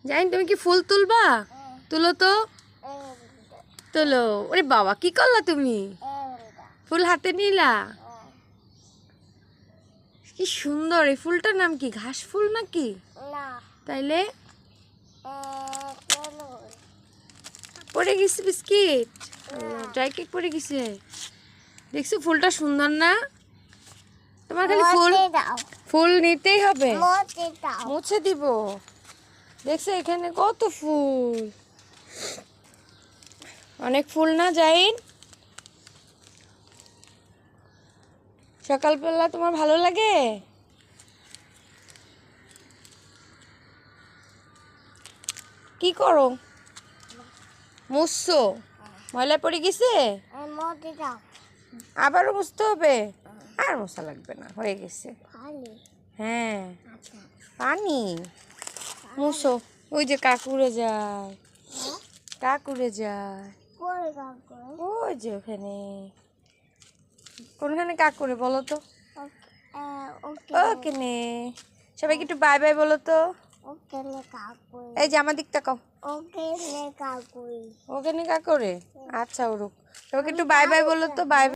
জানি তুমি কি ফুল তুলবা? তুলো তো, তুলো। ওরে বাবা, কি করলা তুমি? ফুল হাতে নিলা? কি সুন্দর! এই ফুলটার নাম কি? ঘাস ফুল নাকি? তাইলে পড়ে গেছে বিস্কিট, ড্রাই কেক পড়ে গেছে। দেখছো ফুলটা সুন্দর না? তোমার খালি ফুল ফুল নিতেই হবে। মুছে দিব। দেখছো এখানে কত ফুল, অনেক ফুল না জাইন? সকালবেলা তোমার ভালো লাগে? কি করো? মুছছো? ময়লা পড়ে গেছে? আবারও মুছতে হবে? আর মোছা লাগবে না, হয়ে গেছে। হ্যাঁ, পানি মুছো। ওই যে কাকুরে যায়, কাকুরে যায় ওই যে ওখানে। কোনখানে কাকুরে বলো তো? ওখানে। সবাইকে একটু বাই বাই বলো তো। এই যে আমার দিক তাকাও। ওখানে কাকুরে। আচ্ছা, ওরকম। সবাইকে একটু বাই বাই বলো তো। বাই।